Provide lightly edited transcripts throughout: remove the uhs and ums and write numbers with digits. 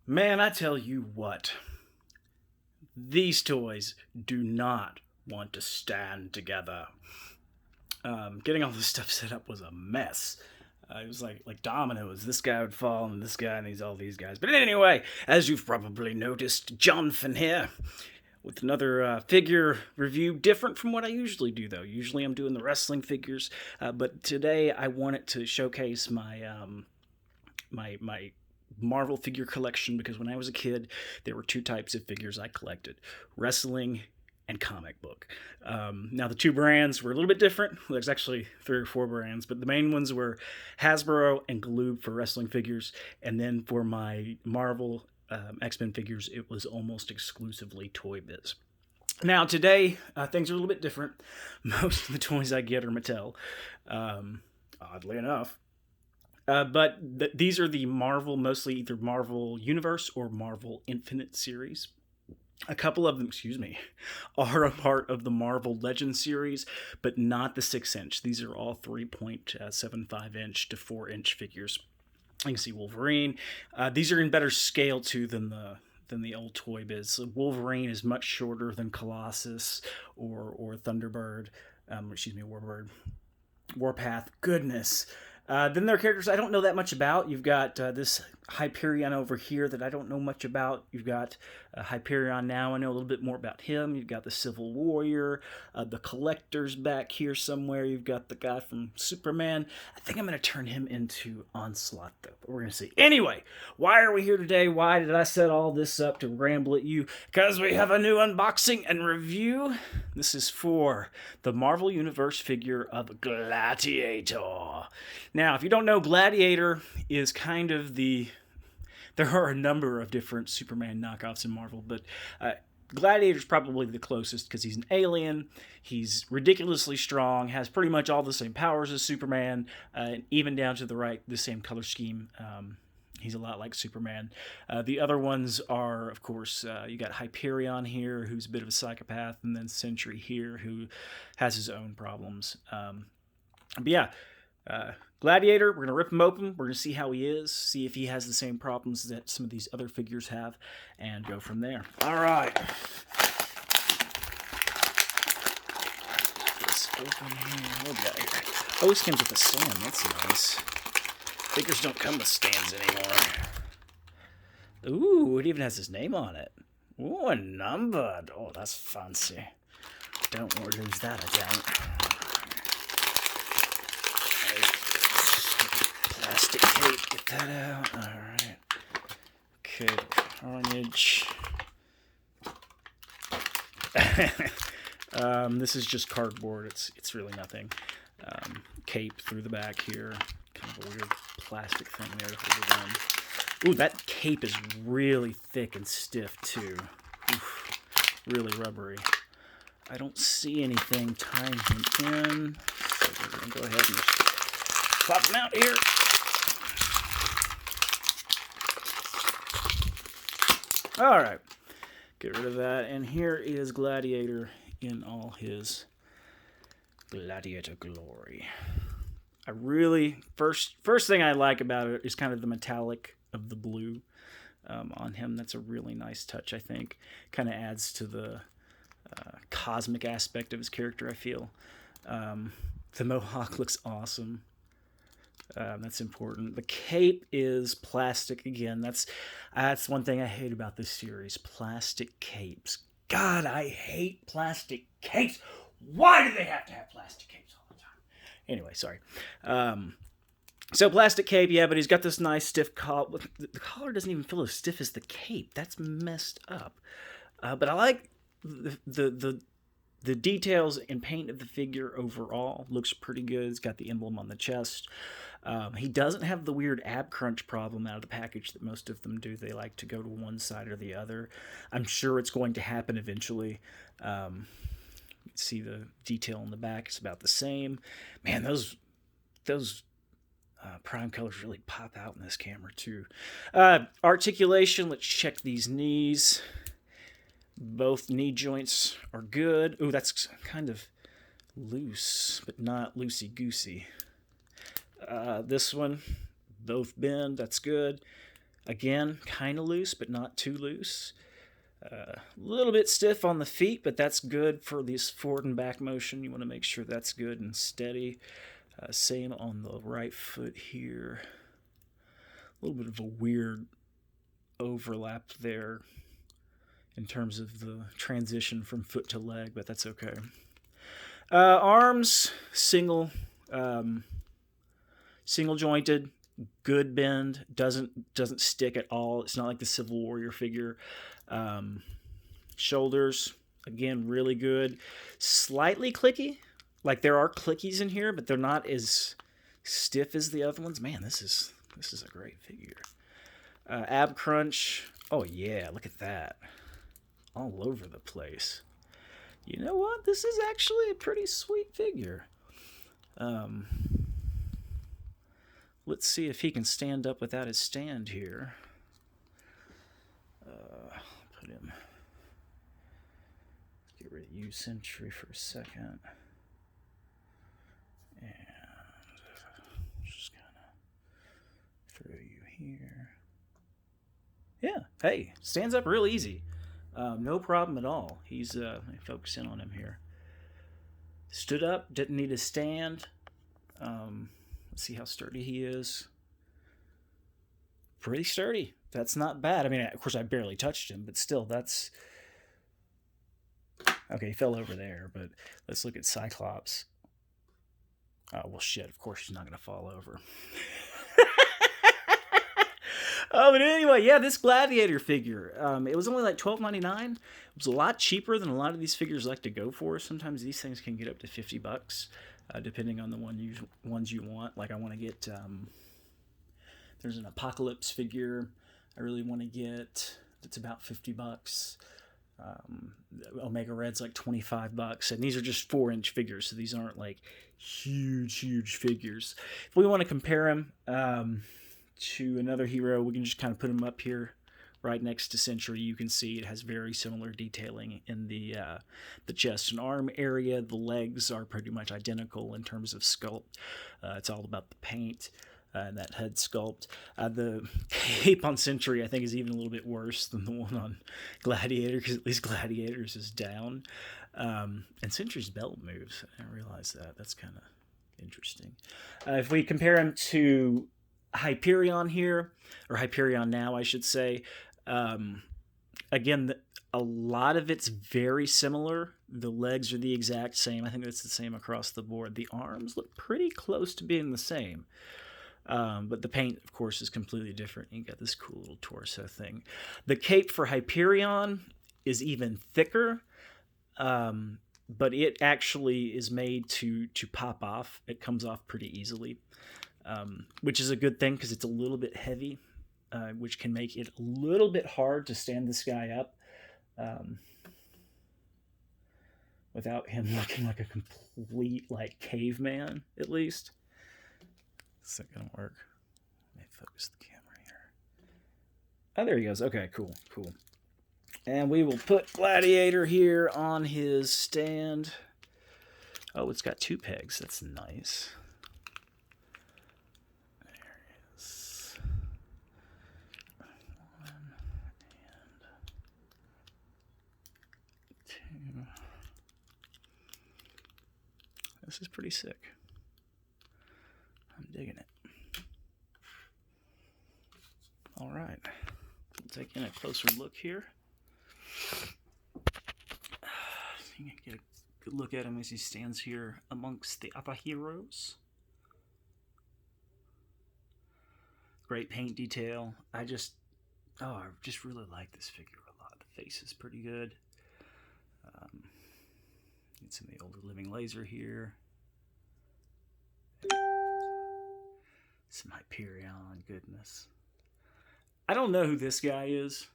Man, I tell you what, these toys do not want to stand together. Getting all this stuff set up was a mess. It was like dominoes. This guy would fall, and this guy, and all these guys. But anyway, as you've probably noticed, Jonathan here with another figure review, different from what I usually do. Though usually I'm doing the wrestling figures, but today I wanted to showcase my Marvel figure collection because when I was a kid, there were two types of figures I collected: wrestling and comic book. Now, the two brands were a little bit different. There's actually 3 or 4 brands, but the main ones were Hasbro and Galoob for wrestling figures. And then for my Marvel X-Men figures, it was almost exclusively Toy Biz. Now, today, things are a little bit different. Most of the toys I get are Mattel, oddly enough. But these are the Marvel, mostly either Marvel Universe or Marvel Infinite series. A couple of them, are a part of the Marvel Legends series, but not the 6-inch. These are all 3.75-inch to 4-inch figures. You can see Wolverine. These are in better scale too than the old Toy Biz. So Wolverine is much shorter than Colossus or Thunderbird. Warbird. Warpath. Goodness. Then there are characters I don't know that much about. You've got this Hyperion over here that I don't know much about. You've got Hyperion now. I know a little bit more about him. You've got the Civil Warrior. The Collector's back here somewhere. You've got the guy from Superman. I think I'm going to turn him into Onslaught, though. But we're going to see. Anyway, why are we here today? Why did I set all this up to ramble at you? Because we have a new unboxing and review. This is for the Marvel Universe figure of Gladiator. Now, if you don't know, Gladiator is kind of there are a number of different Superman knockoffs in Marvel, but Gladiator's probably the closest because he's an alien, he's ridiculously strong, has pretty much all the same powers as Superman, and even down to the same color scheme. He's a lot like Superman. The other ones are, of course, you got Hyperion here, who's a bit of a psychopath, and then Sentry here, who has his own problems. But yeah, Gladiator, we're going to rip him open. We're going to see how he is, see if he has the same problems that some of these other figures have, and go from there. All right. Let's open here. What do we got here? Oh, this comes with a stand. That's nice. Figures don't come with stands anymore. Ooh, it even has his name on it. Ooh, a numbered. Oh, that's fancy. Don't want to lose that, I don't. Plastic tape, get that out. Alright. Okay, carnage. This is just cardboard. It's really nothing. Cape through the back here. Kind of a weird plastic thing there to hold it on. Ooh, that cape is really thick and stiff too. Oof, really rubbery. I don't see anything tying him in. So we're going to go ahead and pop him out here. Alright, get rid of that. And here is Gladiator in all his Gladiator glory. I really, first thing I like about it is kind of the metallic of the blue on him. That's a really nice touch, I think. Kind of adds to the cosmic aspect of his character, I feel. The mohawk looks awesome. That's important. The cape is plastic again. That's one thing I hate about this series. Plastic capes. God, I hate plastic capes. Why do they have to have plastic capes all the time? Anyway, sorry. So plastic cape, yeah, but he's got this nice stiff collar. The collar doesn't even feel as stiff as the cape. That's messed up. But I like the details and paint of the figure overall. Looks pretty good. It's got the emblem on the chest. He doesn't have the weird ab crunch problem out of the package that most of them do. They like to go to one side or the other. I'm sure it's going to happen eventually. See the detail on the back. It's about the same. Man, those prime colors really pop out in this camera too. Articulation. Let's check these knees. Both knee joints are good. Ooh, that's kind of loose, but not loosey-goosey. This one, both bend. That's good. Again, kind of loose, but not too loose. A little bit stiff on the feet, but that's good for this forward and back motion. You want to make sure that's good and steady. Same on the right foot here. A little bit of a weird overlap there in terms of the transition from foot to leg, but that's okay. Arms, single jointed, good bend, doesn't stick at all. It's not like the Civil Warrior figure. Shoulders, again, really good. Slightly clicky. Like there are clickies in here, but they're not as stiff as the other ones. Man, this is a great figure. Ab crunch. Oh yeah, look at that. All over the place. You know what? This is actually a pretty sweet figure. Let's see if he can stand up without his stand here. Put him. Get rid of you, Sentry, for a second. And just kind of throw you here. Yeah, hey, stands up real easy. No problem at all. He's let me focus in on him here. Stood up, didn't need a stand. Let's see how sturdy he is. Pretty sturdy. That's not bad. I mean, of course, I barely touched him, but still, that's... Okay, he fell over there, but let's look at Cyclops. Oh, well, shit, of course he's not going to fall over. Oh, but anyway, yeah, this Gladiator figure, it was only like $12.99. It was a lot cheaper than a lot of these figures like to go for. Sometimes these things can get up to $50, depending on the ones you want. Like I want to get, there's an Apocalypse figure I really want to get. It's about $50. Omega Red's like $25, and these are just 4-inch figures, so these aren't like huge figures. If we want to compare them to another hero, we can just kind of put him up here right next to Sentry. You can see it has very similar detailing in the chest and arm area. The legs are pretty much identical in terms of sculpt. It's all about the paint and that head sculpt. The cape on Sentry, I think, is even a little bit worse than the one on Gladiator, because at least Gladiator's is down. And Sentry's belt moves. I didn't realize that. That's kind of interesting. If we compare him to Hyperion here, or Hyperion now, I should say, again, a lot of it's very similar. The legs are the exact same. I think that's the same across the board. The arms look pretty close to being the same. But the paint, of course, is completely different. You got this cool little torso thing. The cape for Hyperion is even thicker, but it actually is made to pop off. It comes off pretty easily, which is a good thing because it's a little bit heavy, which can make it a little bit hard to stand this guy up without him looking like a complete caveman, at least. Is that gonna work? Let me focus the camera here. Oh, there he goes. Okay, cool. And we will put Gladiator here on his stand. Oh, it's got 2 pegs. That's nice. There he is. 1 and 2. This is pretty sick. I'm digging it. All right. We'll take in a closer look here. You can get a good look at him as he stands here amongst the other heroes. Great paint detail. I just really like this figure a lot. The face is pretty good. Get some of the older Living Laser here. Some Hyperion goodness. I don't know who this guy is.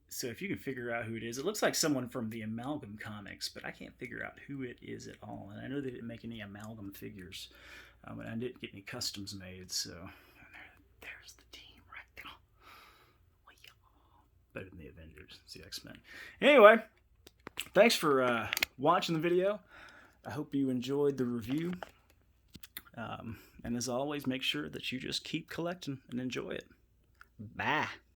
So if you can figure out who it is, it looks like someone from the Amalgam comics, but I can't figure out who it is at all. And I know they didn't make any Amalgam figures, and I didn't get any customs made, so there's the team right there. Oh, yeah. Better than the Avengers, it's the X-Men. Anyway, thanks for watching the video. I hope you enjoyed the review. And as always, make sure that you just keep collecting and enjoy it. Bye.